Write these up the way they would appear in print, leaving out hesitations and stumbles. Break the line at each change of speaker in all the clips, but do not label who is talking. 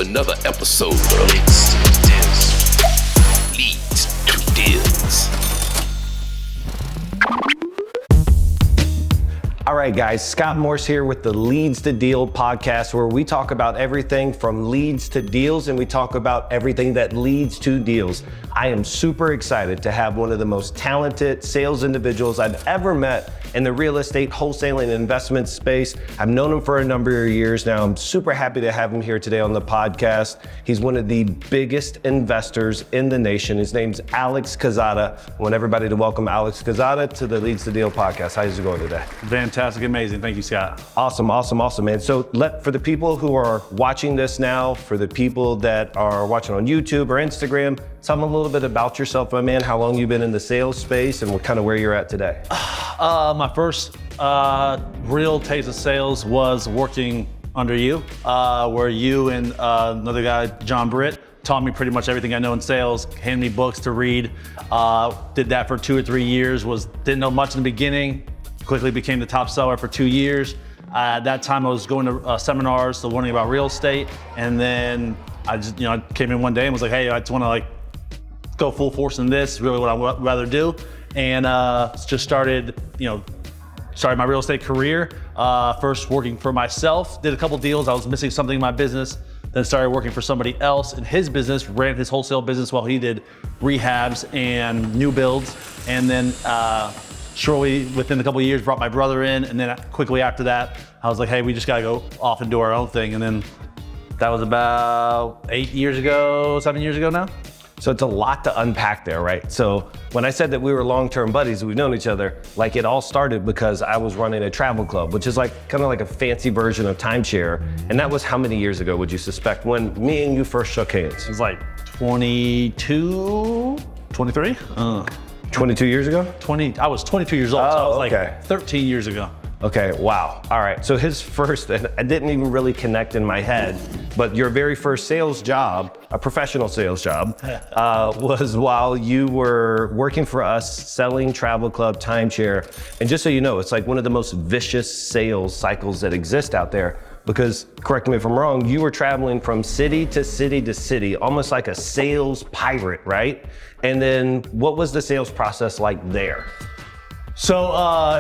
another episode of Leads to Deals. Leads to Deals.
All right, guys, Scott Morse here with the Leads to Deal podcast, where we talk about everything from leads to deals, and we talk about everything that leads to deals. I am super excited to have one of the most talented sales individuals I've ever met in the real estate wholesaling and investment space. I've known him for a number of years now. I'm super happy to have him here today on the podcast. He's one of the biggest investors in the nation. His name's Alex Quezada. I want everybody to welcome Alex Quezada to the Leads to Deal podcast. How's it going today?
Fantastic, amazing. Thank you, Scott.
Awesome, man. So for the people who are watching this now, for the people that are watching on YouTube or Instagram, tell them a little bit about yourself, my man, how long you've been in the sales space and what kind of where you're at today.
My first real taste of sales was working under you, where you and another guy, John Britt, taught me pretty much everything I know in sales, handed me books to read. Did that for 2 or 3 years, didn't know much in the beginning, quickly became the top seller for 2 years. At that time I was going to seminars, so learning about real estate, and then I just, I came in one day and was like, hey, I just want to go full force in this, really what I'd rather do. And just started my real estate career. First working for myself, did a couple deals. I was missing something in my business, then started working for somebody else in his business, ran his wholesale business while he did rehabs and new builds. And then shortly, within a couple of years, brought my brother in. And then quickly after that, I was like, hey, we just gotta go off and do our own thing. And then that was about 7 years ago now.
So it's a lot to unpack there, right? So when I said that we were long-term buddies, we've known each other, it all started because I was running a travel club, which is kind of like a fancy version of timeshare. And that was how many years ago would you suspect when me and you first shook hands?
It was 22, 23?
22 years ago?
I was 22 years old, so I was
okay.
13 years ago.
Okay, wow. All right, so his first, and I didn't even really connect in my head, but your very first sales job, a professional sales job, was while you were working for us, selling travel club timeshare. And just so you know, it's one of the most vicious sales cycles that exist out there, because, correct me if I'm wrong, you were traveling from city to city to city, almost like a sales pirate, right? And then what was the sales process like there?
So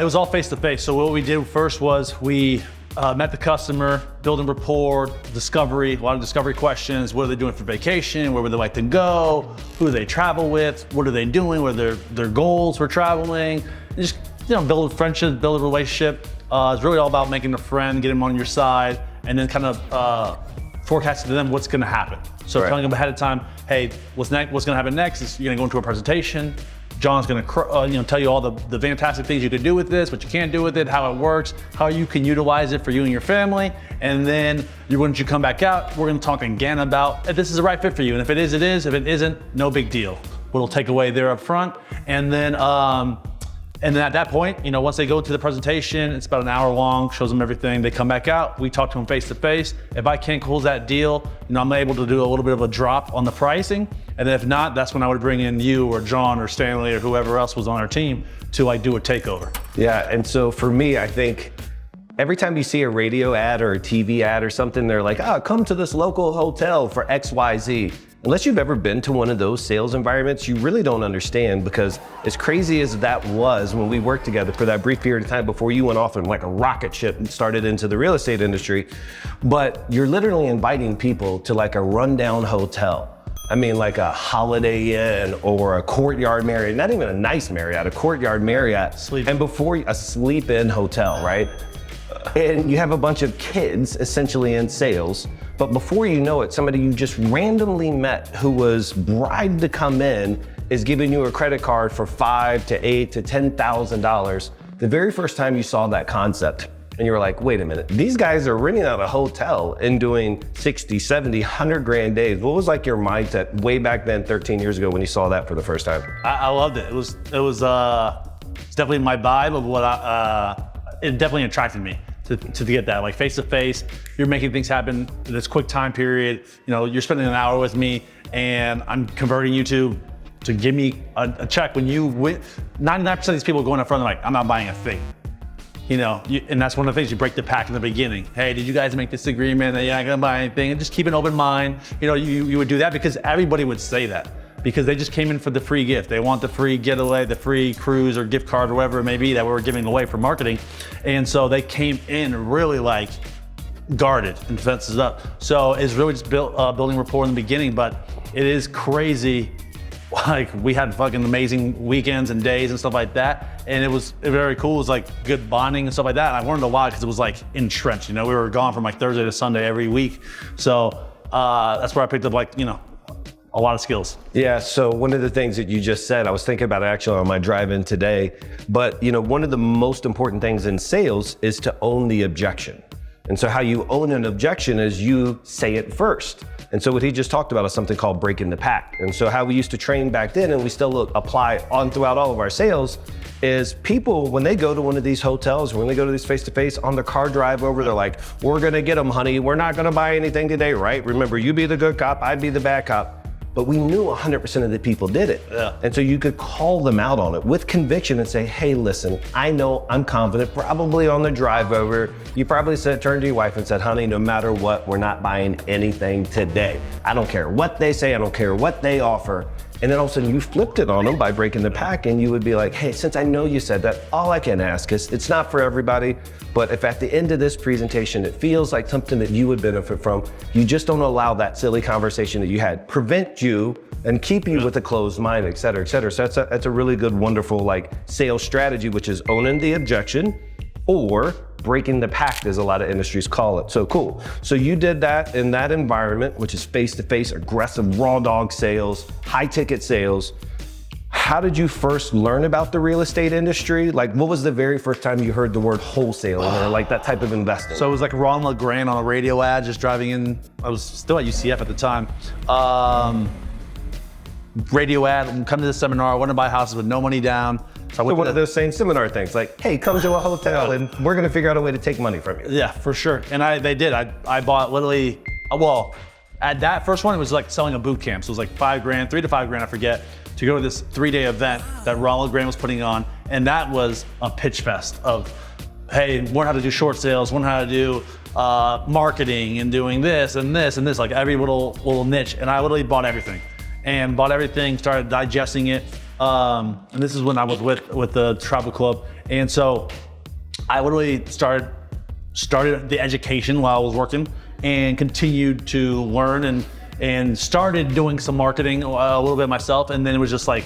it was all face-to-face. So what we did first was we met the customer, building rapport, discovery, a lot of discovery questions. What are they doing for vacation? Where would they like to go? Who do they travel with? What are they doing? What are their goals for traveling? And just build a friendship, build a relationship. It's really all about making a friend, getting them on your side, and then kind of forecasting to them what's going to happen. So
right.
Telling them ahead of time, hey, what's going to happen next is you're going to go into a presentation. John's going to tell you all the fantastic things you can do with this, what you can't do with it, how it works, how you can utilize it for you and your family. And then once you come back out, we're going to talk again about if this is the right fit for you. And if it is, it is. If it isn't, no big deal. We'll take away there up front. And then at that point, once they go to the presentation, it's about an hour long, shows them everything. They come back out, we talk to them face to face. If I can't close that deal, I'm able to do a little bit of a drop on the pricing. And if not, that's when I would bring in you or John or Stanley or whoever else was on our team to do a takeover.
Yeah, and so for me, I think every time you see a radio ad or a TV ad or something, they're like, come to this local hotel for XYZ. Unless you've ever been to one of those sales environments, you really don't understand, because as crazy as that was when we worked together for that brief period of time before you went off in like a rocket ship and started into the real estate industry, but you're literally inviting people to like a rundown hotel. I mean, like a Holiday Inn or a Courtyard Marriott, not even a nice Marriott, a Courtyard Marriott. And before a sleep-in hotel, right? And you have a bunch of kids essentially in sales, but before you know it, somebody you just randomly met who was bribed to come in is giving you a credit card for $5,000 to $8,000 to $10,000. The very first time you saw that concept, and you were like, wait a minute, these guys are renting out a hotel and doing 60, 70, 100 grand days. What was your mindset way back then, 13 years ago, when you saw that for the first time?
I loved it. It was definitely my vibe of what it definitely attracted me to get that, face to face. You're making things happen in this quick time period. You're spending an hour with me and I'm converting you to give me a check when you win. 99% of these people going up front, they're like, I'm not buying a thing. and that's one of the things, you break the pact in the beginning. Hey, did you guys make this agreement that you're not gonna buy anything? And just keep an open mind. You would do that because everybody would say that, because they just came in for the free gift. They want the free getaway, the free cruise or gift card or whatever it may be that we were giving away for marketing. And so they came in really like guarded and defenses up. So it's really just building rapport in the beginning, but it is crazy. Like, we had fucking amazing weekends and days and stuff like that. And it was very cool. It was like good bonding and stuff like that. And I learned a lot because it was like entrenched. We were gone from like Thursday to Sunday every week. So that's where I picked up like, a lot of skills.
Yeah, so one of the things that you just said, I was thinking about it actually on my drive in today, but one of the most important things in sales is to own the objection. And so how you own an objection is you say it first. And so what he just talked about is something called breaking the pact. And so how we used to train back then, and we still apply on throughout all of our sales, is people, when they go to one of these hotels, or when they go to these face-to-face, on the car drive over, they're like, we're gonna get them, honey. We're not gonna buy anything today, right? Remember, you be the good cop, I'd be the bad cop. But we knew 100% of the people did it.
Yeah.
And so you could call them out on it with conviction and say, hey, listen, I know, I'm confident, probably on the drive over, you probably turned to your wife and said, honey, no matter what, we're not buying anything today. I don't care what they say, I don't care what they offer. And then all of a sudden you flipped it on them by breaking the pact, and you would be like, hey, since I know you said that, all I can ask is, it's not for everybody, but if at the end of this presentation, it feels like something that you would benefit from, you just don't allow that silly conversation that you had prevent you and keep you with a closed mind, et cetera, et cetera. So that's a really good, wonderful like sales strategy, which is owning the objection or breaking the pact, as a lot of industries call it. So cool. So you did that in that environment, which is face-to-face, aggressive, raw dog sales, high ticket sales. How did you first learn about the real estate industry? Like, what was the very first time you heard the word wholesale or like that type of investing?
So it was like Ron LeGrand on a radio ad, just driving in. I was still at UCF at the time. Radio ad, I'm coming to the seminar, I want to buy houses with no money down.
So one of those same seminar things, like, hey, come to a hotel and we're gonna figure out a way to take money from you.
Yeah, for sure. And they did. I bought literally, well, at that first one, it was like selling a boot camp. So it was like $5,000, $3 to $5,000, I forget, to go to this 3-day event that Ron LeGrand was putting on. And that was a pitch fest of, hey, learn how to do short sales, learn how to do marketing and doing this and this and this, like every little niche. And I literally bought everything, started digesting it. And this is when I was with the travel club. And so I literally started the education while I was working and continued to learn and started doing some marketing a little bit myself. And then it was just like,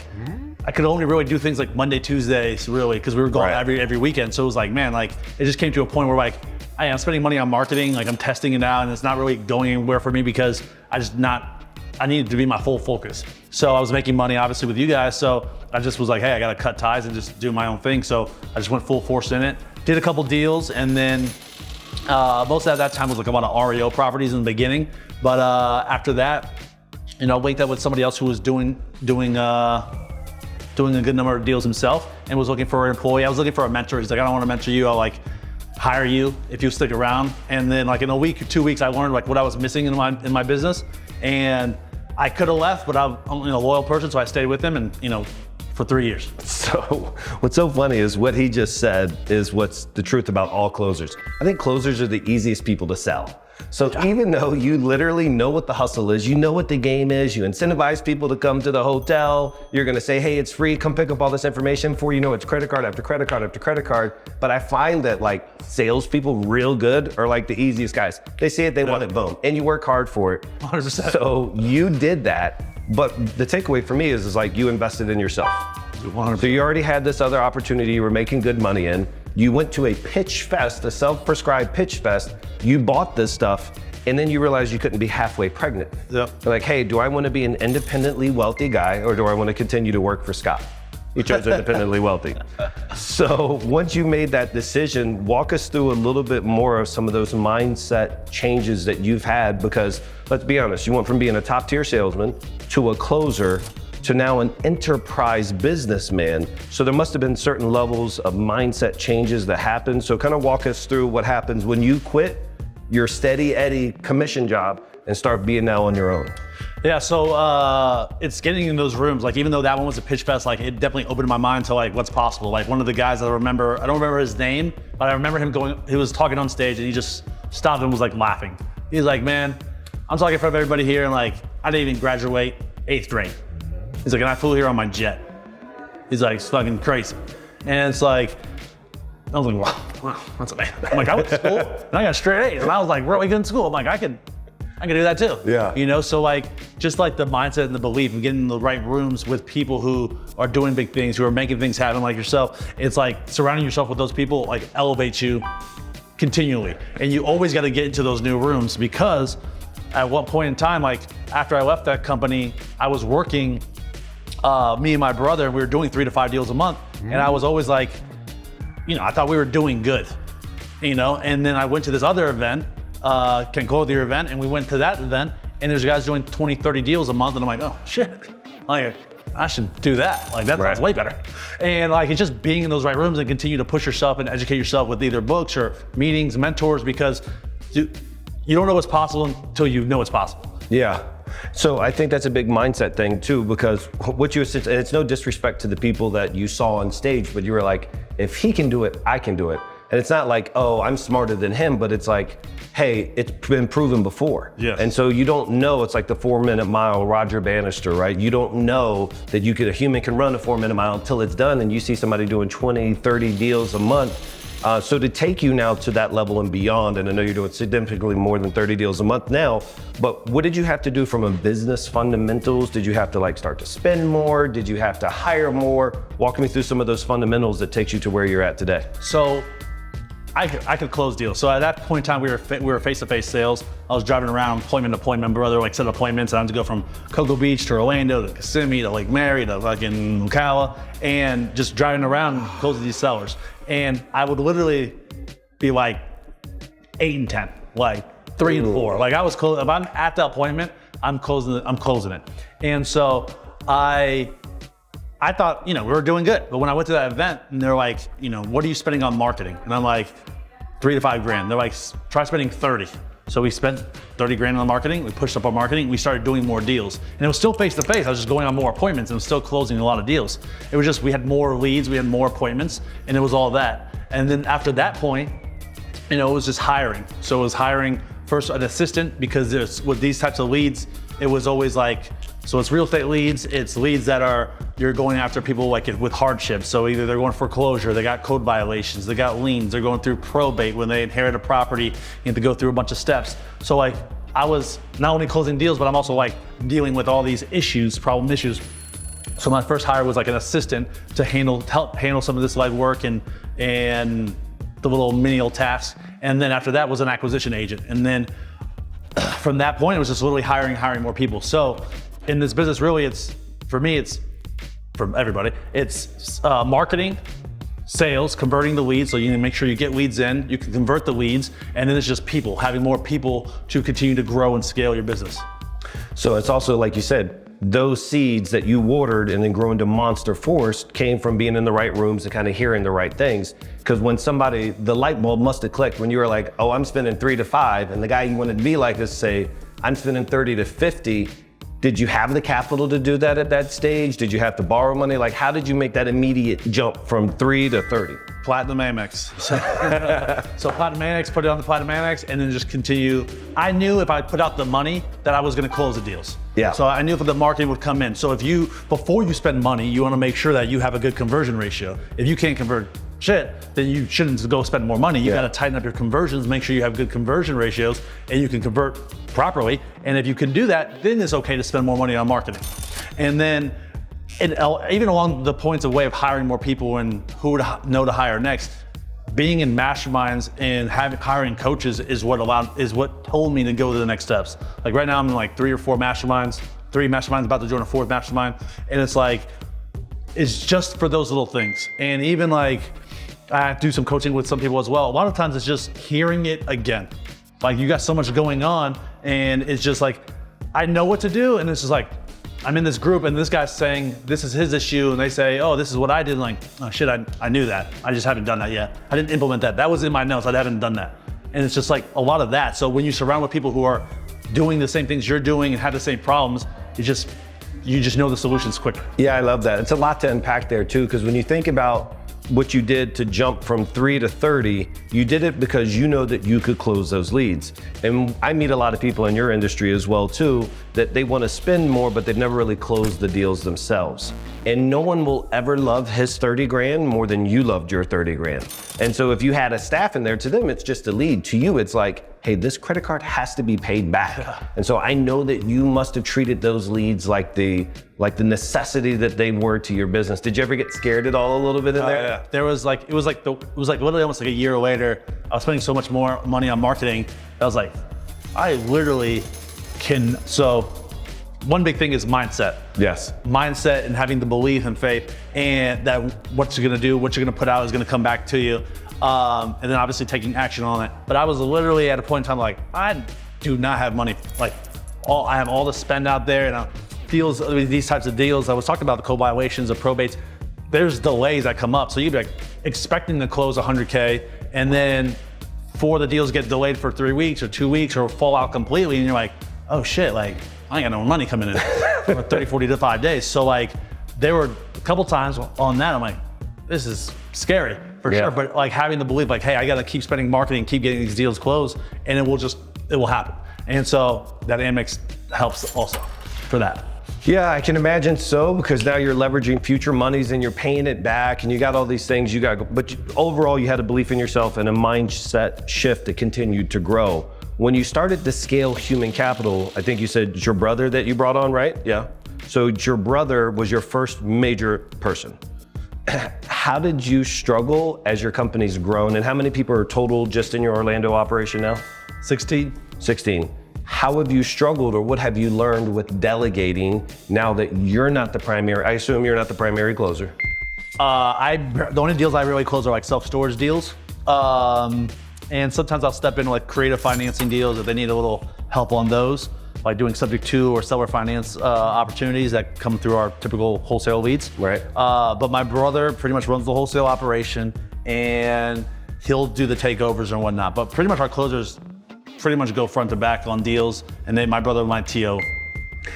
I could only really do things like Monday, Tuesdays, really, because we were going every weekend. So it was like, man, like it just came to a point where like, I'm spending money on marketing, like I'm testing it out and it's not really going anywhere for me because I needed to be my full focus. So I was making money obviously with you guys. So I just was like, hey, I gotta cut ties and just do my own thing. So I just went full force in it, did a couple deals. And then most of that time was like a lot of REO properties in the beginning. But after that, linked up with somebody else who was doing a good number of deals himself and was looking for an employee. I was looking for a mentor. He's like, I don't want to mentor you. I'll like hire you if you stick around. And then like in a week or 2 weeks, I learned like what I was missing in my business. And I could have left, but I'm a loyal person, so I stayed with him and, for 3 years.
So what's so funny is what he just said is what's the truth about all closers. I think closers are the easiest people to sell. So even though you literally know what the hustle is, you know what the game is, you incentivize people to come to the hotel, you're gonna say, hey, it's free, come pick up all this information. Before you know it's credit card after credit card after credit card. But I find that like salespeople real good are like the easiest guys. They see it, they want it, boom. And you work hard for it.
100%.
So you did that, but the takeaway for me is like you invested in yourself.
100%.
So you already had this other opportunity you were making good money in. You went to a pitch fest, a self-prescribed pitch fest. You bought this stuff, and then you realized you couldn't be halfway pregnant.
Yep.
You're like, hey, do I want to be an independently wealthy guy, or do I want to continue to work for Scott? You chose independently wealthy. So once you made that decision, walk us through a little bit more of some of those mindset changes that you've had, because let's be honest, you went from being a top tier salesman to a closer to now an enterprise businessman. So there must have been certain levels of mindset changes that happened. So kind of walk us through what happens when you quit your steady Eddie commission job and start being now on your own.
Yeah, so it's getting in those rooms. Like, even though that one was a pitch fest, like, it definitely opened my mind to like what's possible. Like, one of the guys I don't remember his name, but I remember him he was talking on stage and he just stopped and was like laughing. He's like, man, I'm talking in front of everybody here, and like, I didn't even graduate 8th grade. He's like, and I flew here on my jet. He's like, it's fucking crazy. And it's like, I was like, wow, that's amazing. I'm like, I went to school and I got straight A's. And I was like, where are we going to school? I'm like, I can do that too.
Yeah.
You know, so like, just like the mindset and the belief and getting in the right rooms with people who are doing big things, who are making things happen like yourself. It's like surrounding yourself with those people like elevates you continually. And you always got to get into those new rooms, because at one point in time, like after I left that company, I was working, me and my brother, we were doing 3 to 5 deals a month. And I was always like, you know, I thought we were doing good, you know? And then I went to this other event, Ken Clothier event, and we went to that event, and there's guys doing 20, 30 deals a month, and I'm like, oh shit, like, I should do that. Like, that sounds way better. And like, it's just being in those right rooms and continue to push yourself and educate yourself with either books or meetings, mentors, because you don't know what's possible until you know it's possible.
Yeah. So I think that's a big mindset thing too, because what you said, and it's no disrespect to the people that you saw on stage, but you were like, if he can do it, I can do it. And it's not like, oh, I'm smarter than him, but it's like, hey, it's been proven before.
Yes.
And so you don't know, it's like the 4-minute mile, Roger Bannister, right? You don't know that a human can run a 4-minute mile until it's done, and you see somebody doing 20, 30 deals a month. So to take you now to that level and beyond, and I know you're doing significantly more than 30 deals a month now, but what did you have to do from a business fundamentals? Did you have to like start to spend more? Did you have to hire more? Walk me through some of those fundamentals that takes you to where you're at today.
So I could close deals. So at that point in time, we were face-to-face sales. I was driving around appointment to appointment. My brother like set appointments, and I had to go from Cocoa Beach to Orlando to Kissimmee to Lake Mary to fucking Ocala, and just driving around closing these sellers. And I would literally be like 8 and 10, like 3 and 4. Like I was close. If I'm at the appointment, I'm closing it. And so I thought, you know, we were doing good. But when I went to that event and they're like, you know, what are you spending on marketing? And I'm like, 3 to 5 grand. They're like, try spending 30. So we spent 30 grand on marketing. We pushed up our marketing. We started doing more deals. And it was still face to face. I was just going on more appointments and still closing a lot of deals. It was just, we had more leads, we had more appointments, and it was all that. And then after that point, you know, it was just hiring. So it was hiring first an assistant, because with these types of leads, it was always like, so it's real estate leads, it's leads that you're going after people like with hardships. So either they're going foreclosure, they got code violations, they got liens, they're going through probate when they inherit a property, you have to go through a bunch of steps. So like, I was not only closing deals, but I'm also like dealing with all these issues, problem issues. So my first hire was like an assistant to help handle some of this legwork and the little menial tasks. And then after that was an acquisition agent. And then from that point, it was just literally hiring more people. So in this business, really, it's for everybody, it's marketing, sales, converting the leads. So you need to make sure you get leads in, you can convert the leads, and then it's just people, having more people to continue to grow and scale your business.
So it's also, like you said, those seeds that you watered and then grow into monster force came from being in the right rooms and kind of hearing the right things. Because when the light bulb must have clicked when you were like, oh, I'm spending 3 to 5, and the guy you wanted to be like is say, I'm spending 30 to 50. Did you have the capital to do that at that stage? Did you have to borrow money? Like, how did you make that immediate jump from 3 to 30?
Platinum Amex. So Platinum Amex, put it on the Platinum Amex, and then just continue. I knew if I put out the money that I was gonna close the deals.
Yeah.
So I knew if the marketing would come in. So before you spend money, you wanna make sure that you have a good conversion ratio. If you can't convert shit, then you shouldn't go spend more money. You gotta tighten up your conversions, make sure you have good conversion ratios, and you can convert properly. And if you can do that, then it's okay to spend more money on marketing. And then, even along the points of way of hiring more people and who to know to hire next, being in masterminds and hiring coaches is what told me to go to the next steps. Like right now I'm in like 3 or 4 masterminds, 3 masterminds, about to join a 4th mastermind. And it's like, it's just for those little things. And even like, I do some coaching with some people as well. A lot of times it's just hearing it again. Like you got so much going on and it's just like, I know what to do. And it's just like, I'm in this group and this guy's saying, this is his issue. And they say, oh, this is what I did. Like, oh shit, I knew that. I just haven't done that yet. I didn't implement that. That was in my notes. I haven't done that. And it's just like a lot of that. So when you surround with people who are doing the same things you're doing and had the same problems. You just know the solutions quicker.
Yeah, I love that. It's a lot to unpack there too, because when you think about what you did to jump from 3 to 30, you did it because you know that you could close those leads. And I meet a lot of people in your industry as well too, that they want to spend more, but they've never really closed the deals themselves. And no one will ever love his 30 grand more than you loved your 30 grand. And so if you had a staff in there, to them, it's just a lead. To you, it's like, hey, this credit card has to be paid back. And so I know that you must have treated those leads like the necessity that they were to your business. Did you ever get scared at all a little bit in there?
Yeah. It was like literally almost like a year later, I was spending so much more money on marketing. I was like, I literally can. So one big thing is mindset.
Yes.
Mindset and having the belief and faith, and that what you're gonna do, what you're gonna put out is gonna come back to you. And then obviously taking action on it. But I was literally at a point in time like, I do not have money. Like, I have all the spend out there, and deals, these types of deals. I was talking about the co-violations, the probates. There's delays that come up. So you'd be like expecting to close 100K, and then 4 of the deals get delayed for 3 weeks or 2 weeks or fall out completely. And you're like, oh shit, like I ain't got no money coming in for 30, 40 to 5 days. So like there were a couple times on that, I'm like, this is scary for sure. But like having the belief like, hey, I gotta keep spending marketing, keep getting these deals closed, and it will happen. And so that Amex helps also for that.
Yeah, I can imagine so, because now you're leveraging future monies and you're paying it back, and you got all these things you got, but overall you had a belief in yourself and a mindset shift that continued to grow. When you started to scale human capital, I think you said it's your brother that you brought on, right? Yeah. So your brother was your first major person. How did you struggle as your company's grown, and how many people are total just in your Orlando operation now?
16.
How have you struggled, or what have you learned with delegating now that you're not the primary? I assume you're not the primary closer.
The only deals I really close are like self-storage deals. And sometimes I'll step in like creative financing deals if they need a little help on those, like doing subject to or seller finance opportunities that come through our typical wholesale leads.
Right.
But my brother pretty much runs the wholesale operation, and he'll do the takeovers and whatnot. But pretty much our closers pretty much go front to back on deals, and then my brother and my TO.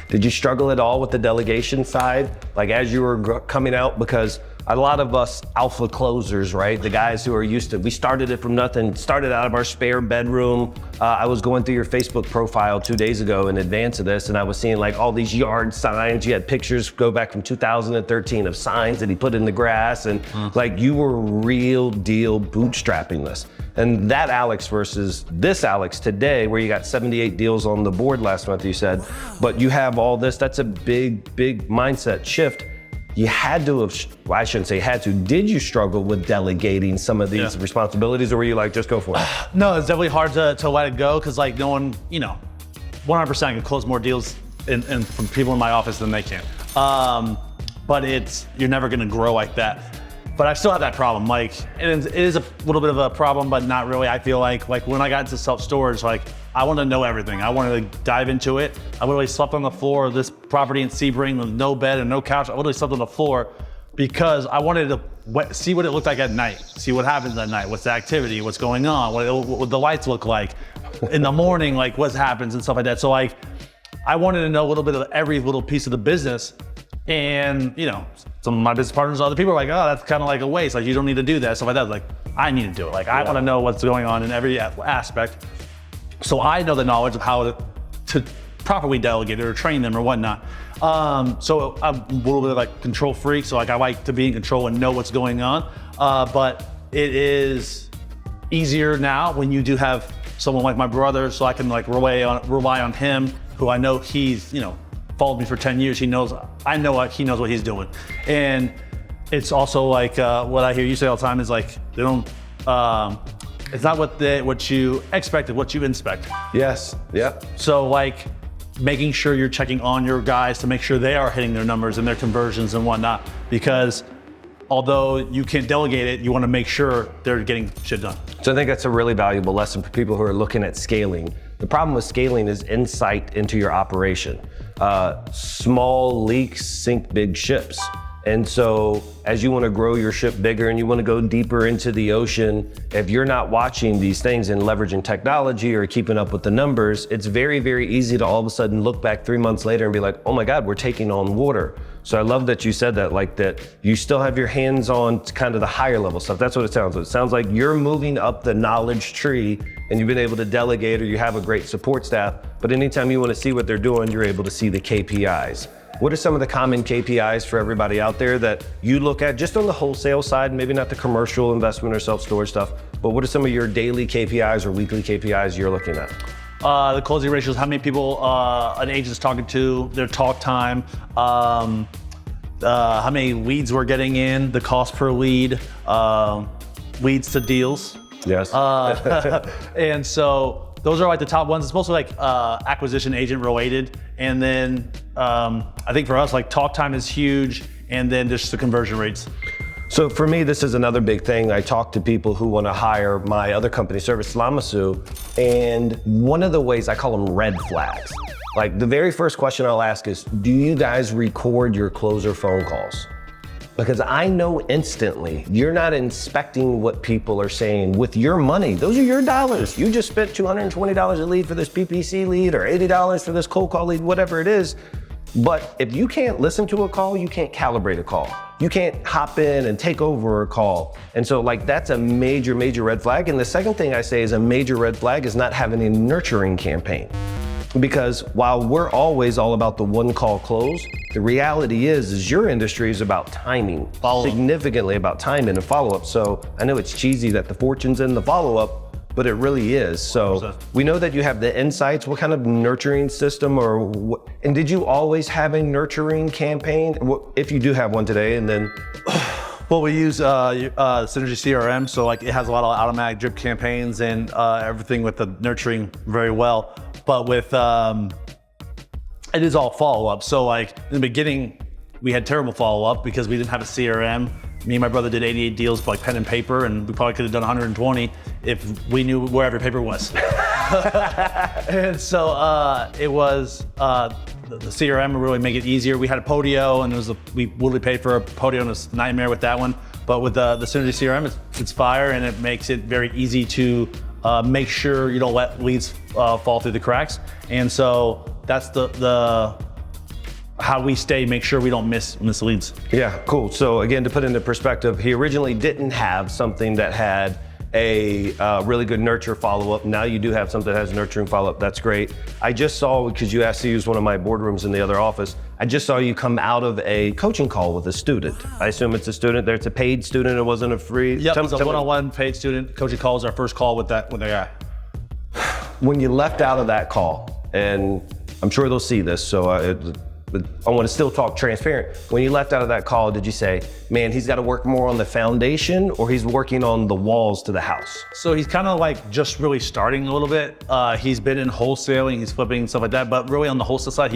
Did you struggle at all with the delegation side, like as you were coming out? Because a lot of us alpha closers, right? The guys who are used to, we started it from nothing, started out of our spare bedroom. I was going through your Facebook profile 2 days ago in advance of this, and I was seeing like all these yard signs. You had pictures go back from 2013 of signs that he put in the grass, and like you were real deal bootstrapping this. And that Alex versus this Alex today, where you got 78 deals on the board last month, you said, but you have all this, that's a big mindset shift. You had to have, well, I shouldn't say had to, did you struggle with delegating some of these responsibilities, or were you like, just go for it?
No, it's definitely hard to let it go, because like no one, 100% can close more deals from people in my office than they can. But you're never gonna grow like that. But I still have that problem. Like, it is a little bit of a problem, but not really. I feel like when I got into self-storage, like I wanted to know everything. I wanted to dive into it. I literally slept on the floor of this property in Sebring with no bed and no couch. I literally slept on the floor because I wanted to see what it looked like at night, see what happens at night, what's the activity, what's going on, what the lights look like. In the morning, like what happens and stuff like that. So like, I wanted to know a little bit of every little piece of the business. And some of my business partners, other people are like, oh, that's kind of like a waste. Like you don't need to do that, stuff like that. Like I need to do it. Like I want to know what's going on in every aspect. So I know the knowledge of how to properly delegate it or train them or whatnot. So I'm a little bit of like control freak. So like I like to be in control and know what's going on. But it is easier now when you do have someone like my brother, so I can like rely on him, who I know he's, followed me for 10 years. I know he knows what he's doing. And it's also like what I hear you say all the time is like, they don't, it's not what you expect, it's what you inspect.
Yes, yeah.
So like making sure you're checking on your guys to make sure they are hitting their numbers and their conversions and whatnot, because although you can't delegate it, you want to make sure they're getting shit done.
So I think that's a really valuable lesson for people who are looking at scaling. The problem with scaling is insight into your operation. Small leaks sink big ships. And so as you want to grow your ship bigger and you want to go deeper into the ocean, if you're not watching these things and leveraging technology or keeping up with the numbers, it's very, very easy to all of a sudden look back 3 months later and be like, oh my God, we're taking on water. So I love that you said that, like that you still have your hands on kind of the higher level stuff. That's what it sounds like. It sounds like you're moving up the knowledge tree and you've been able to delegate, or you have a great support staff. But anytime you want to see what they're doing, you're able to see the KPIs. What are some of the common KPIs for everybody out there that you look at just on the wholesale side, maybe not the commercial investment or self-storage stuff, but what are some of your daily KPIs or weekly KPIs you're looking at?
The closing ratios, how many people an agent's talking to, their talk time, how many leads we're getting in, the cost per lead, leads to deals.
Yes.
And so those are like the top ones. It's mostly like acquisition agent related. And then I think for us, like talk time is huge, and then just the conversion rates.
So for me, this is another big thing. I talk to people who want to hire my other company, Service Lamasu, and one of the ways I call them red flags. Like the very first question I'll ask is, do you guys record your closer phone calls? Because I know instantly you're not inspecting what people are saying with your money. Those are your dollars. You just spent $220 a lead for this PPC lead or $80 for this cold call lead, whatever it is. But if you can't listen to a call, you can't calibrate a call. You can't hop in and take over a call. And so like that's a major, major red flag. And the second thing I say is a major red flag is not having a nurturing campaign. Because while we're always all about the one call close, the reality is your industry is about timing, significantly about timing and follow-up. So I know it's cheesy that the fortune's in the follow-up, but it really is. So we know that you have the insights. What kind of nurturing system and did you always have a nurturing campaign? If you do have one today, and then.
Well, we use Synergy CRM, so like it has a lot of automatic drip campaigns and everything with the nurturing very well. But with, it is all follow-up. So like in the beginning, we had terrible follow-up because we didn't have a CRM. Me and my brother did 88 deals by pen and paper, and we probably could have done 120 if we knew where every paper was. And so it was, the CRM would really make it easier. We had a Podio, and we literally paid for a Podio, and it was a nightmare with that one. But with the Synergy CRM, it's fire, and it makes it very easy to make sure you don't let leads fall through the cracks. And so that's the how we make sure we don't miss leads.
Yeah, cool. So again, to put into perspective, he originally didn't have something that had a really good nurture follow-up. Now you do have something that has nurturing follow-up. That's great. I just saw, because you asked to use one of my boardrooms in the other office, I just saw you come out of a coaching call with a student. I assume it's a student. It's a paid student. It wasn't a free.
Yep, it was a one-on-one paid student. Coaching call was our first call with the guy.
When you left out of that call, and I'm sure they'll see this, so but I want to still talk transparent. When you left out of that call, did you say, man, he's got to work more on the foundation, or he's working on the walls to the house?
So he's kind of like just really starting a little bit. He's been in wholesaling, he's flipping stuff like that, but really on the wholesale side,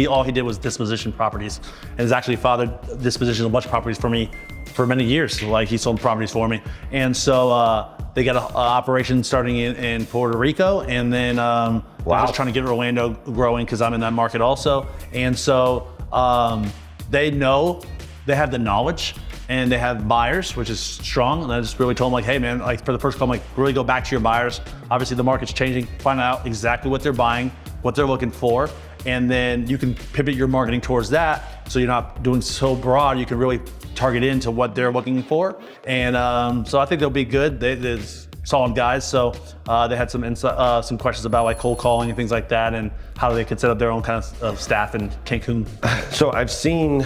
all he did was disposition properties, and his actually fathered disposition of a bunch of properties for me for many years. Like he sold properties for me. And so they got an operation starting in Puerto Rico, and then I was trying to get Orlando growing because I'm in that market also. And so they have the knowledge, and they have buyers, which is strong. And I just really told them, like, hey man, like for the first call, I'm like, really go back to your buyers. Obviously the market's changing, find out exactly what they're buying, what they're looking for, and then you can pivot your marketing towards that. So you're not doing so broad, you can really target into what they're looking for. And so I think they'll be good. They're solid guys. So they had some questions about like cold calling and things like that, and how they could set up their own kind of staff in Cancun. So
I've seen,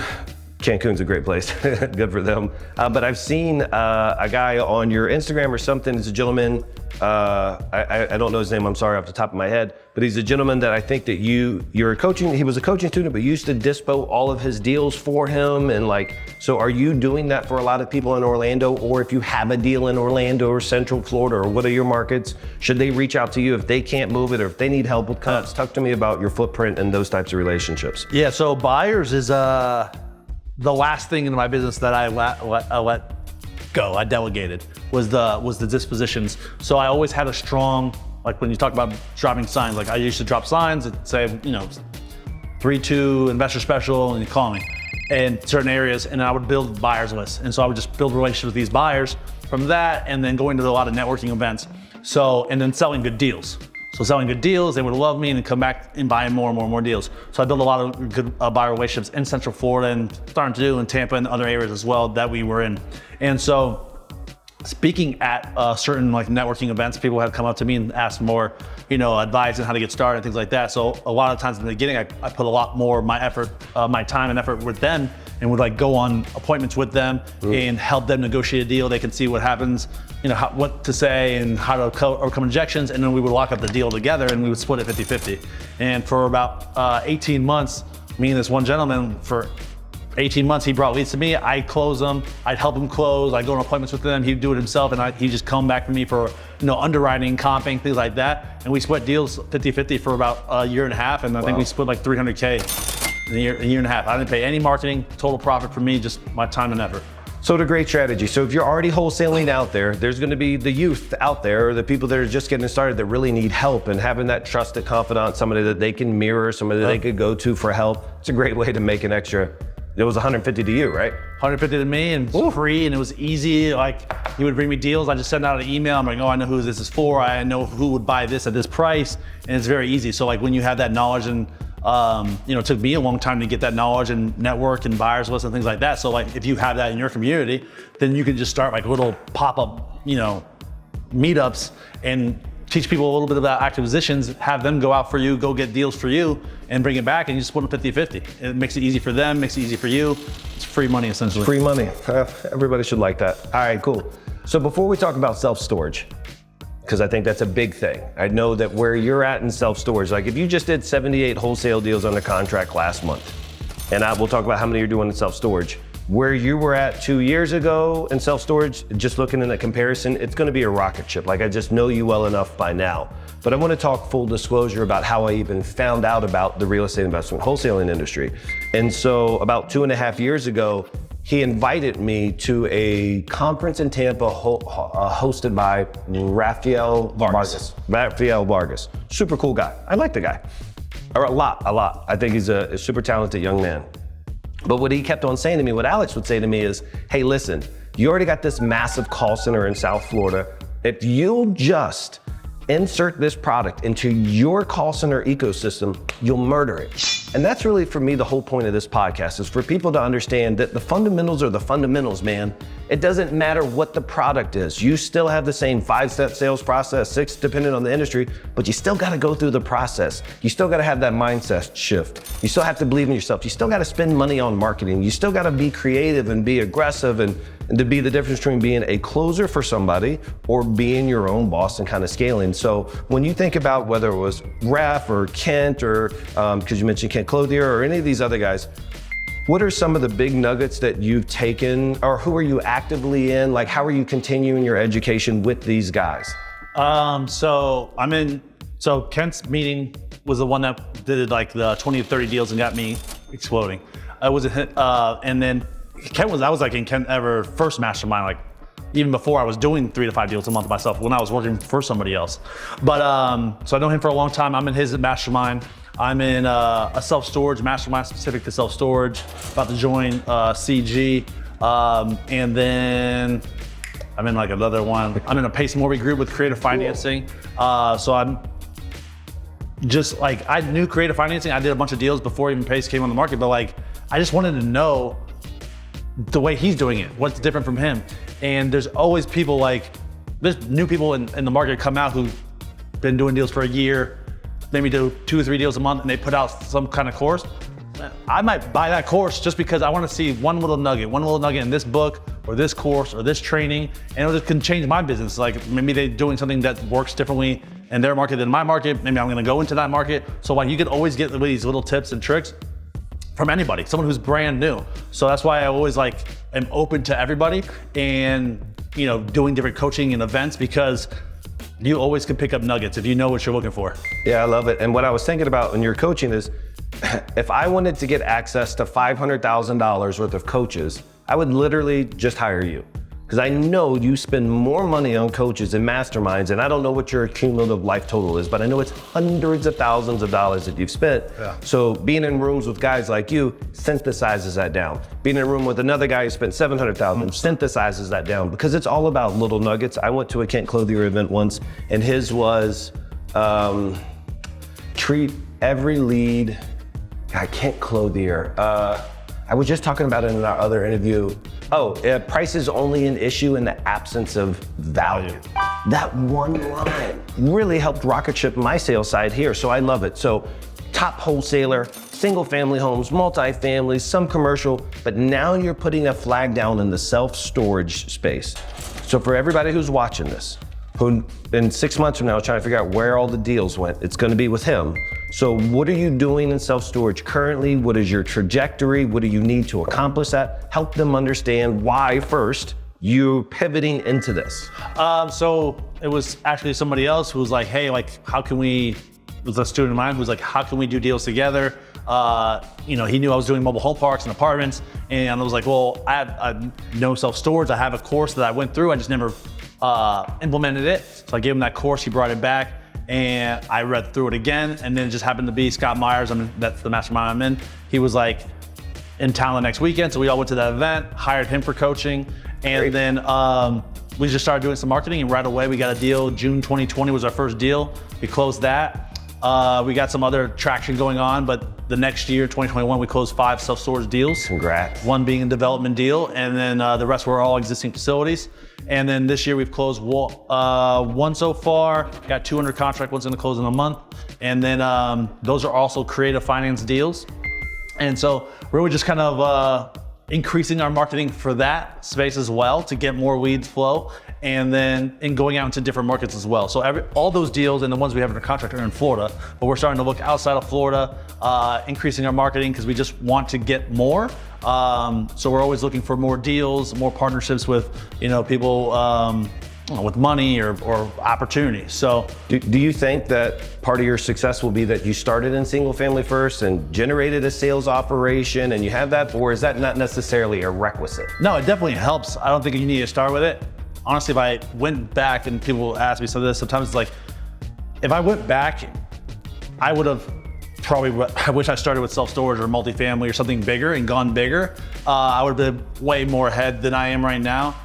Cancun's a great place, good for them. But I've seen a guy on your Instagram or something, it's a gentleman, I don't know his name, I'm sorry off the top of my head, but he's a gentleman that I think that you're coaching, he was a coaching student, but you used to dispo all of his deals for him. And like, so are you doing that for a lot of people in Orlando? Or if you have a deal in Orlando or Central Florida, or what are your markets, should they reach out to you if they can't move it, or if they need help with cuts? Talk to me about your footprint and those types of relationships.
Yeah, so buyers is the last thing in my business that I let go, I delegated, was the dispositions. So I always had a strong, like when you talk about dropping signs, like I used to drop signs that say, 3-2 investor special, and you call me. in certain areas, and I would build buyers lists. And so I would just build relationships with these buyers from that, and then going to a lot of networking events. So, and then selling good deals. So selling good deals, they would love me and come back and buy more and more and more deals. So I built a lot of good buyer relationships in Central Florida and starting to do in Tampa and other areas as well that we were in. And so speaking at certain like networking events, people have come up to me and asked more, advice on how to get started and things like that. So a lot of times in the beginning, I put a lot more of my effort, my time and effort with them, and would like go on appointments with them and help them negotiate a deal. They can see what happens, what to say and how to overcome objections. And then we would lock up the deal together and we would split it 50-50. And for about 18 months, me and this one gentleman, for 18 months, he brought leads to me. I'd close them. I'd help him close. I'd go on appointments with them. He'd do it himself, and he'd just come back to me for underwriting, comping, things like that. And we split deals 50-50 for about a year and a half, and I think we split like $300K in a year and a half. I didn't pay any marketing, total profit for me, just my time and effort.
So it's a great strategy. So if you're already wholesaling out there, there's going to be the youth out there, or the people that are just getting started that really need help, and having that trusted confidant, somebody that they can mirror, somebody that they could go to for help. It's a great way to make an extra. It was 150 to you, right?
150 to me, and it was free, and it was easy. Like, he would bring me deals. I just send out an email. I'm like, oh, I know who this is for. I know who would buy this at this price, and it's very easy. So like when you have that knowledge, and it took me a long time to get that knowledge and network and buyers list and things like that. So like if you have that in your community, then you can just start like little pop-up, meetups and teach people a little bit about acquisitions, have them go out for you, go get deals for you, and bring it back, and you split them 50-50. It makes it easy for them, makes it easy for you. It's free money, essentially.
Free money. Everybody should like that. All right, cool. So before we talk about self-storage, because I think that's a big thing. I know that where you're at in self-storage, like if you just did 78 wholesale deals under contract last month, and we'll talk about how many you're doing in self-storage, where you were at 2 years ago in self-storage, just looking in a comparison, it's gonna be a rocket ship. Like I just know you well enough by now. But I wanna talk full disclosure about how I even found out about the real estate investment wholesaling industry. And so about 2.5 years ago, he invited me to a conference in Tampa hosted by Rafael Vargas. Super cool guy. I like the guy. A lot. I think he's a super talented young man. But what he kept on saying to me, what Alex would say to me is, hey, listen, you already got this massive call center in South Florida. If you'll just insert this product into your call center ecosystem, you'll murder it. And that's really, for me, the whole point of this podcast, is for people to understand that the fundamentals are the fundamentals, man. It doesn't matter what the product is. You still have the same 5-step sales process, 6 depending on the industry, but you still gotta go through the process. You still gotta have that mindset shift. You still have to believe in yourself. You still gotta spend money on marketing. You still gotta be creative and be aggressive, and to be the difference between being a closer for somebody or being your own boss and kind of scaling. So when you think about whether it was Raf or Kent, or because you mentioned Kent Clothier or any of these other guys, what are some of the big nuggets that you've taken, or who are you actively in? Like, how are you continuing your education with these guys?
So Kent's meeting was the one that did like the 20 to 30 deals and got me exploding. I was and then Kent I was like in Kent ever first mastermind, like even before I was doing 3 to 5 deals a month myself, when I was working for somebody else. But so I know him for a long time. I'm in his mastermind. I'm in a self-storage mastermind specific to self-storage, about to join CG. And then I'm in like another one. I'm in a Pace Morby group with creative financing. So I'm just like, I knew creative financing. I did a bunch of deals before even Pace came on the market, but like, I just wanted to know the way he's doing it, what's different from him. And there's always people like, there's new people in the market come out who've been doing deals for a year, maybe do 2 or 3 deals a month, and they put out some kind of course. I might buy that course just because I want to see one little nugget in this book or this course or this training, and it can change my business. Like maybe they're doing something that works differently in their market than my market. Maybe I'm going to go into that market. So like you can always get these little tips and tricks from anybody, someone who's brand new. So that's why I always like am open to everybody, and doing different coaching and events, because you always can pick up nuggets if you know what you're looking for.
Yeah, I love it. And what I was thinking about when you're coaching is, if I wanted to get access to $500,000 worth of coaches, I would literally just hire you. because I know you spend more money on coaches and masterminds, and I don't know what your cumulative life total is, but I know it's hundreds of thousands of dollars that you've spent.
Yeah.
So being in rooms with guys like you synthesizes that down. Being in a room with another guy who spent $700,000 synthesizes that down, because it's all about little nuggets. I went to a Kent Clothier event once, and his was treat every lead. Kent Clothier. I was just talking about it in our other interview. Price is only an issue in the absence of value. That one line really helped rocket ship my sales side here, so I love it. So top wholesaler, single family homes, multifamily, some commercial, but now you're putting a flag down in the self-storage space. So for everybody who's watching this, who in 6 months from now is trying to figure out where all the deals went, it's gonna be with him. So what are you doing in self-storage currently? What is your trajectory? What do you need to accomplish that? Help them understand why first you're pivoting into this.
So it was actually somebody else who was like, hey, like, how can we, it was a student of mine who was like, how can we do deals together? He knew I was doing mobile home parks and apartments, and I was like, well, I know self-storage. I have a course that I went through. I just never implemented it. So I gave him that course, he brought it back, and I read through it again, and then it just happened to be Scott Myers, that's the mastermind I'm in. He was like in town the next weekend, so we all went to that event, hired him for coaching, and then we just started doing some marketing, and right away we got a deal. June 2020 was our first deal. We closed that. We got some other traction going on, but the next year, 2021, we closed 5 self-storage deals.
Congrats.
One being a development deal, and then the rest were all existing facilities. And then this year we've closed one so far, got 2 under contract, one's gonna close in a month. And then those are also creative finance deals. And so we're really just kind of increasing our marketing for that space as well to get more leads flow, and then going out into different markets as well. So all those deals and the ones we have under contract are in Florida, but we're starting to look outside of Florida, increasing our marketing because we just want to get more. So we're always looking for more deals, more partnerships with people with money or opportunity. So
do you think that part of your success will be that you started in single family first and generated a sales operation and you have that, or is that not necessarily a requisite?
No, it definitely helps. I don't think you need to start with it. Honestly, if I went back, and people ask me some of this, sometimes it's like, if I went back, I would have I wish I started with self-storage or multifamily or something bigger and gone bigger. I would have been way more ahead than I am right now.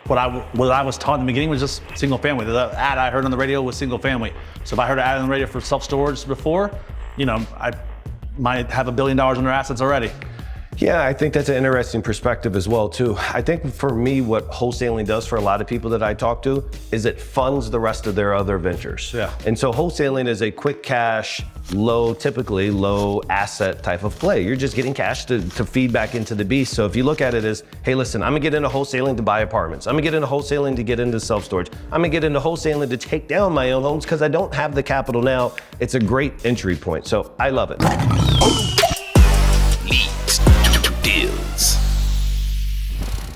What I was taught in the beginning was just single family. The ad I heard on the radio was single family. So if I heard an ad on the radio for self-storage before, I might have $1 billion in their assets already.
Yeah, I think that's an interesting perspective as well too. I think for me, what wholesaling does for a lot of people that I talk to is it funds the rest of their other ventures.
Yeah.
And so wholesaling is a quick cash, typically low asset type of play. You're just getting cash to feed back into the beast. So if you look at it as, hey, listen, I'm gonna get into wholesaling to buy apartments. I'm gonna get into wholesaling to get into self-storage. I'm gonna get into wholesaling to take down my own homes because I don't have the capital now. It's a great entry point. So I love it.
Deals.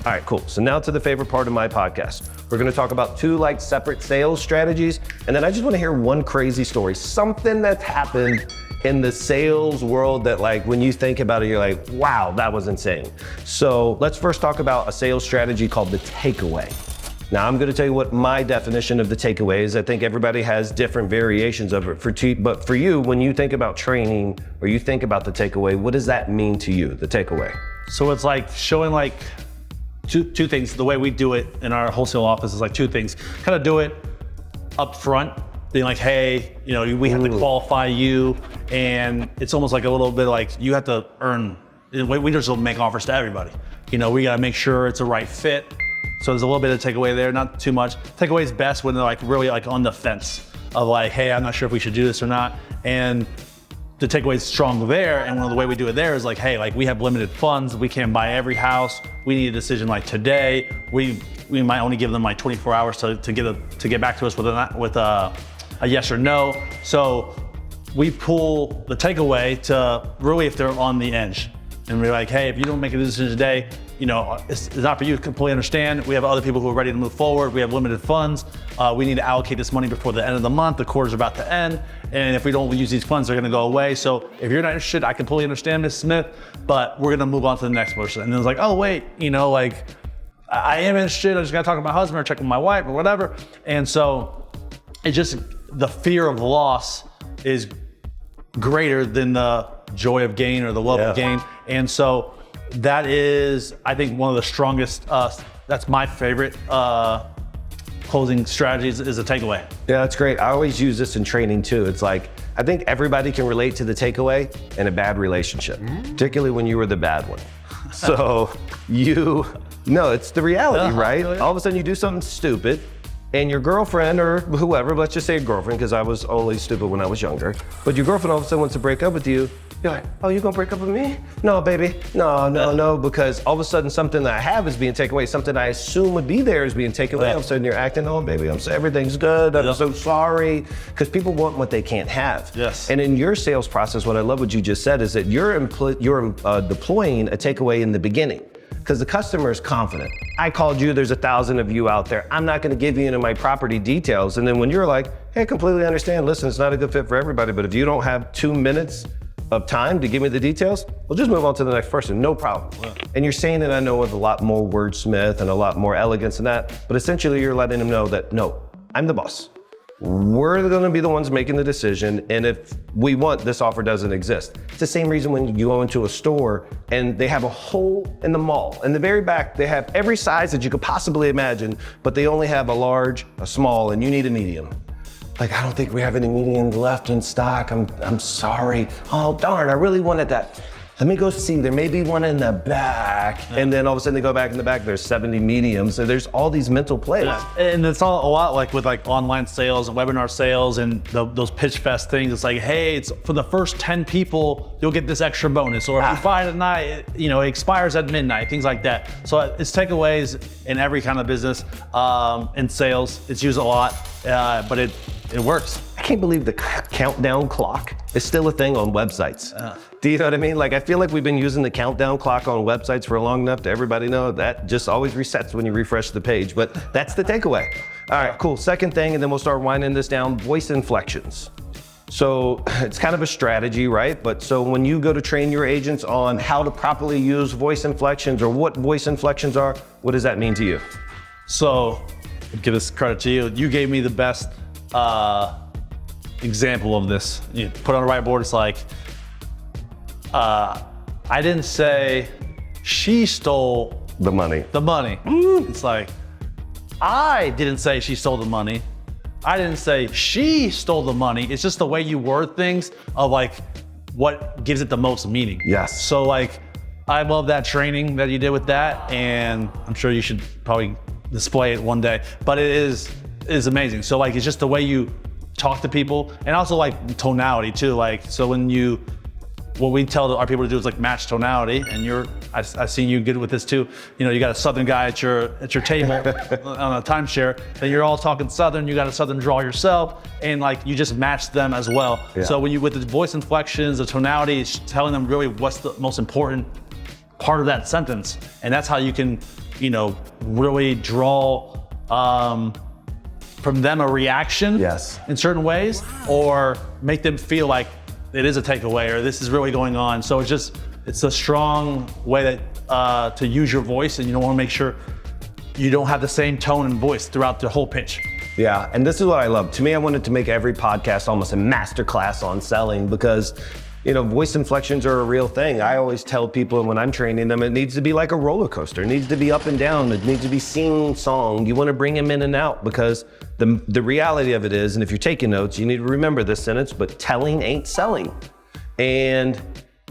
All right, cool. So now to the favorite part of my podcast. We're gonna talk about 2 separate sales strategies, and then I just wanna hear one crazy story, something that's happened in the sales world that when you think about it, you're like, wow, that was insane. So let's first talk about a sales strategy called the takeaway. Now I'm gonna tell you what my definition of the takeaway is. I think everybody has different variations of it. But for you, when you think about training or you think about the takeaway, what does that mean to you, the takeaway?
So it's like showing two things. The way we do it in our wholesale office is 2 things. Kind of do it up front, being like, hey, we have to qualify you, and it's almost like a little bit like you have to earn. We just don't make offers to everybody. We gotta make sure it's a right fit. So there's a little bit of takeaway there, not too much. Takeaway is best when they're really on the fence of hey, I'm not sure if we should do this or not. And the takeaway is strong there. And one of the way we do it there is hey, we have limited funds. We can't buy every house. We need a decision today. We might only give them 24 hours to get back to us with a yes or no. So we pull the takeaway to really if they're on the edge. And we're like, hey, if you don't make a decision today, it's not for you, completely understand. We have other people who are ready to move forward. We have limited funds. we need to allocate this money before the end of the month. The quarter's about to end. And if we don't use these funds, they're gonna go away. So if you're not interested, I completely understand, Ms. Smith, but we're gonna move on to the next person. And it was like, oh wait, like I am interested. I just gotta talk to my husband or check with my wife or whatever. And so it just, the fear of loss is greater than the joy of gain or the love of gain. And so that is, I think, one of the strongest, that's my favorite closing strategies is a takeaway.
Yeah, that's great. I always use this in training too. It's like, I think everybody can relate to the takeaway in a bad relationship, particularly when you were the bad one. So no, it's the reality, right? All of a sudden you do something stupid and your girlfriend or whoever, let's just say a girlfriend, because I was always stupid when I was younger, but your girlfriend all of a sudden wants to break up with you. You're like, oh, you gonna break up with me? No, baby, no, because all of a sudden something that I have is being taken away, something I assume would be there is being taken away. All of a sudden you're acting, oh, baby, everything good, I'm so sorry, because people want what they can't have.
Yes.
And in your sales process, what I love what you just said is that you're deploying a takeaway in the beginning, because the customer is confident. I called you, there's 1,000 of you out there. I'm not gonna give you any of my property details. And then when you're like, hey, I completely understand, listen, it's not a good fit for everybody, but if you don't have 2 minutes of time to give me the details, we'll just move on to the next person, no problem. Wow. And you're saying it, I know, with a lot more wordsmith and a lot more elegance than that, but essentially you're letting them know that, no, I'm the boss. We're gonna be the ones making the decision, and if we want, this offer doesn't exist. It's the same reason when you go into a store and they have a hole in the mall. In the very back, they have every size that you could possibly imagine, but they only have a large, a small, and you need a medium. Like, I don't think we have any mediums left in stock. I'm sorry. Oh, darn, I really wanted that. Let me go see, there may be one in the back. And then all of a sudden they go back in the back, there's 70 mediums. So there's all these mental plays.
And it's all a lot like with like online sales and webinar sales and those pitch fest things. It's like, hey, it's for the first 10 people, you'll get this extra bonus. Or if you buy it at night, it expires at midnight, things like that. So it's takeaways in every kind of business. In sales, it's used a lot, but it works.
I can't believe the countdown clock is still a thing on websites. Do you know what I mean? Like, I feel like we've been using the countdown clock on websites for long enough to everybody know that just always resets when you refresh the page, but that's the takeaway. All right, cool. Second thing, and then we'll start winding this down, voice inflections. So it's kind of a strategy, right? But so when you go to train your agents on how to properly use voice inflections or what voice inflections are, what does that mean to you? So,
give this credit to you. You gave me the best example of this. You put on the whiteboard, it's like, I didn't say she stole
the money.
It's like, I didn't say she stole the money. I didn't say she stole the money. It's just the way you word things of like what gives it the most meaning.
Yes.
So like, I love that training that you did with that, and I'm sure you should probably display it one day, but it is amazing. So like, it's just the way you talk to people, and also like tonality too. Like, so what we tell our people to do is like match tonality, and I've seen you good with this too. You got a Southern guy at your table on a timeshare, and you're all talking Southern, you got a Southern drawl yourself, and like you just match them as well. Yeah. So with the voice inflections, the tonality, it's telling them really what's the most important part of that sentence. And that's how you can, really draw from them a reaction in certain ways, or make them feel like it is a takeaway or this is really going on. So it's a strong way that to use your voice, and you want to make sure you don't have the same tone and voice throughout the whole pitch.
Yeah, and this is what I love. To me, I wanted to make every podcast almost a masterclass on selling, because voice inflections are a real thing. I always tell people when I'm training them, it needs to be like a roller coaster. It needs to be up and down. It needs to be sing-song. You want to bring them in and out, because the reality of it is, and if you're taking notes, you need to remember this sentence, but telling ain't selling. And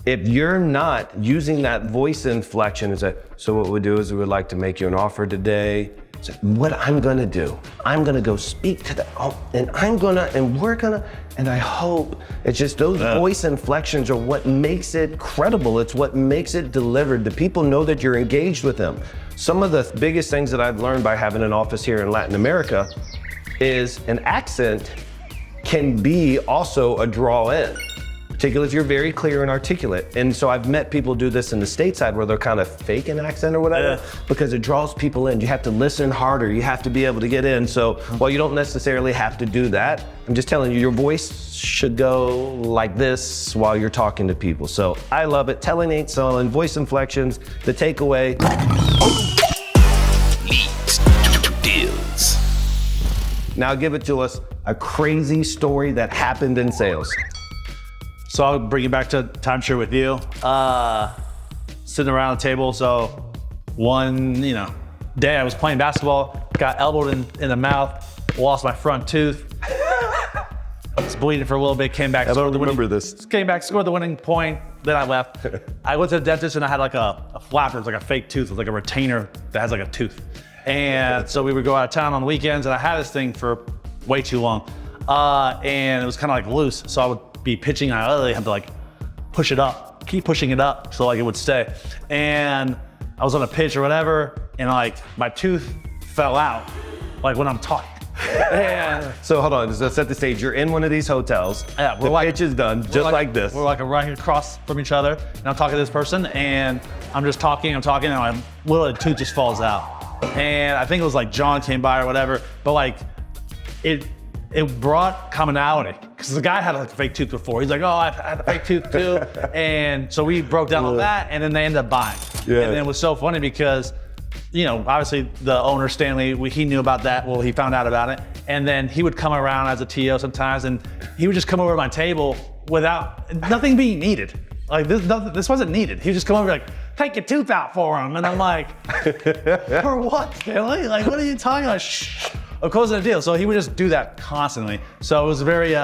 if you're not using that voice inflection, so what we do is we would like to make you an offer today. So what I'm gonna do, I'm gonna go speak to them, and I hope. It's just those voice inflections are what makes it credible. It's what makes it delivered. The people know that you're engaged with them. Some of the biggest things that I've learned by having an office here in Latin America is an accent can be also a draw in. Articulate, you're very clear and articulate. And so I've met people do this in the stateside where they're kind of fake an accent or whatever, because it draws people in. You have to listen harder. You have to be able to get in. So while you don't necessarily have to do that, I'm just telling you, your voice should go like this while you're talking to people. So I love it. Telling ain't selling, voice inflections, the takeaway.
Leads to deals.
Now give it to us, a crazy story that happened in sales.
So I'll bring you back to timeshare with you. Sitting around the table. So one, day I was playing basketball, got elbowed in the mouth, lost my front tooth. I was bleeding for a little bit, came back.
I don't remember this.
Came back, scored the winning point, then I left. I went to the dentist and I had like a flapper, it's like a fake tooth, it's like a retainer that has like a tooth. And so we would go out of town on the weekends and I had this thing for way too long. And it was kind of like loose. So I would be pitching, I literally had to like push it up, keep pushing it up so like it would stay. And I was on a pitch or whatever, and like my tooth fell out, like when I'm talking. And
so hold on, let's set the stage. You're in one of these hotels.
Yeah,
the pitch is done, just like this.
We're like right across from each other, and I'm talking to this person, and I'm just talking, and my little tooth just falls out. And I think it was like John came by or whatever, but like it brought commonality, because the guy had like a fake tooth before. He's like, oh, I had a fake tooth too. And so we broke down on that, and then they ended up buying. Yeah. And then it was so funny because, obviously the owner, Stanley, he knew about that. Well, he found out about it. And then he would come around as a TO sometimes, and he would just come over to my table without nothing being needed. Like this wasn't needed. He would just come over like, take your tooth out for him. And I'm like, for what, Stanley? Like, what are you talking about? Shh. Of course, a deal. So he would just do that constantly. So it was a very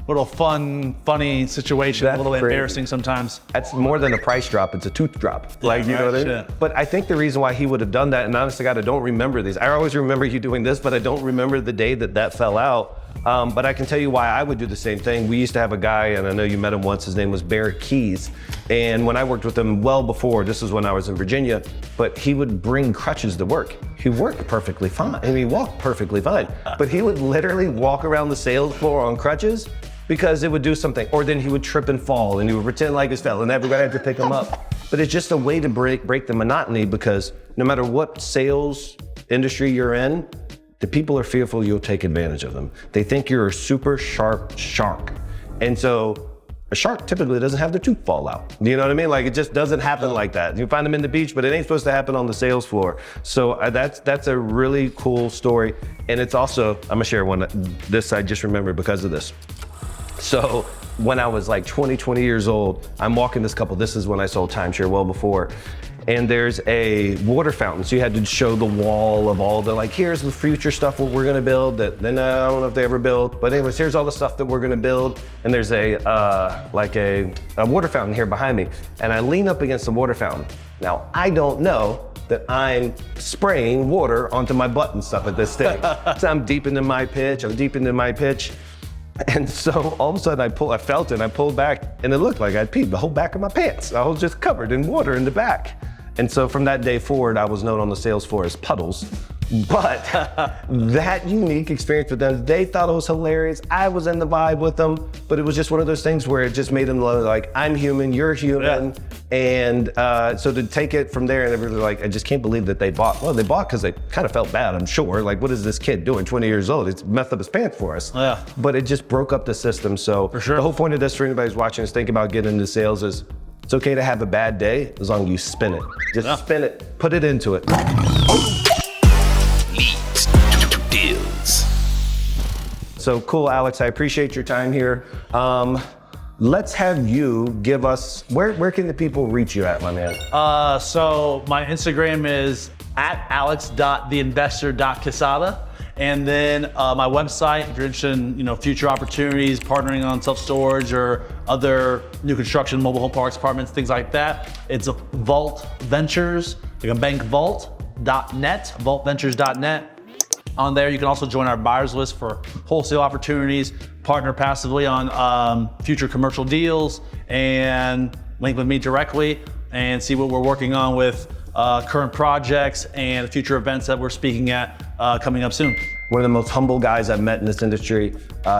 little funny situation, a little embarrassing sometimes.
That's more than a price drop, it's a tooth drop. Like, you know what I mean?
Yeah.
But I think the reason why he would have done that, and honestly, God, I don't remember these. I always remember you doing this, but I don't remember the day that fell out. But I can tell you why I would do the same thing. We used to have a guy, and I know you met him once, his name was Barrett Keys. And when I worked with him well before, this was when I was in Virginia, but he would bring crutches to work. He worked perfectly fine. I mean, he walked perfectly fine. But he would literally walk around the sales floor on crutches because it would do something. Or then he would trip and fall, and he would pretend like he fell, and everybody had to pick him up. But it's just a way to break the monotony, because no matter what sales industry you're in, the people are fearful you'll take advantage of them. They think you're a super sharp shark. And so a shark typically doesn't have their tooth fall out. You know what I mean? Like, it just doesn't happen like that. You find them in the beach, but it ain't supposed to happen on the sales floor. So that's a really cool story. And it's also, I'm gonna share one, this I just remembered because of this. So when I was like 20 years old, I'm walking this couple, this is when I sold timeshare well before, and there's a water fountain. So you had to show the wall of all the, like, here's the future stuff what we're gonna build that then I don't know if they ever built, but anyways, here's all the stuff that we're gonna build. And there's a water fountain here behind me. And I lean up against the water fountain. Now, I don't know that I'm spraying water onto my butt and stuff at this thing. So I'm deep into my pitch, And so all of a sudden I felt it and I pulled back, and it looked like I'd peed the whole back of my pants. I was just covered in water in the back. And so from that day forward, I was known on the sales floor as Puddles. But that unique experience with them, they thought it was hilarious. I was in the vibe with them, but it was just one of those things where it just made them like, I'm human, you're human. Yeah. And so to take it from there, and they were like, I just can't believe that they bought. Well, they bought because they kind of felt bad, I'm sure. Like, what is this kid doing, 20 years old? It's messed up his pants for us.
Yeah.
But it just broke up the system. So
for sure.
The whole point of this for anybody who's watching is thinking about getting into sales is, it's okay to have a bad day as long as you spin it. Just spin it, put it into it.
Leads to deals.
So cool, Alex, I appreciate your time here. Let's have you give us, where can the people reach you at, my man?
So my Instagram is at alex.theinvestor.quezada. And then my website, if you're interested in future opportunities, partnering on self-storage or other new construction, mobile home parks, apartments, things like that, it's Vault Ventures, like a bank vault.net, vaultventures.net. On there, you can also join our buyers list for wholesale opportunities, partner passively on future commercial deals, and link with me directly and see what we're working on with current projects and future events that we're speaking at coming up soon.
one of the most humble guys I've met in this industry.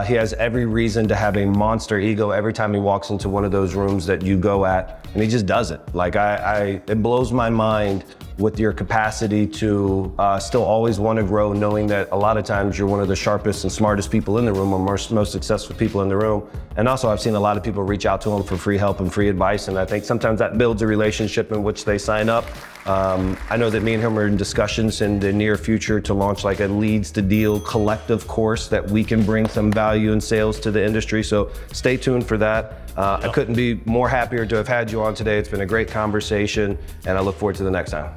He has every reason to have a monster ego every time he walks into one of those rooms that you go at, and he just does it. Like it blows my mind with your capacity to still always want to grow, knowing that a lot of times you're one of the sharpest and smartest people in the room, or most successful people in the room. And also I've seen a lot of people reach out to him for free help and free advice, and I think sometimes that builds a relationship in which they sign up. I know that me and him are in discussions in the near future to launch like a leads to deal collective course that we can bring some value and sales to the industry. So stay tuned for that. I couldn't be more happier to have had you on today. It's been a great conversation, and I look forward to the next time.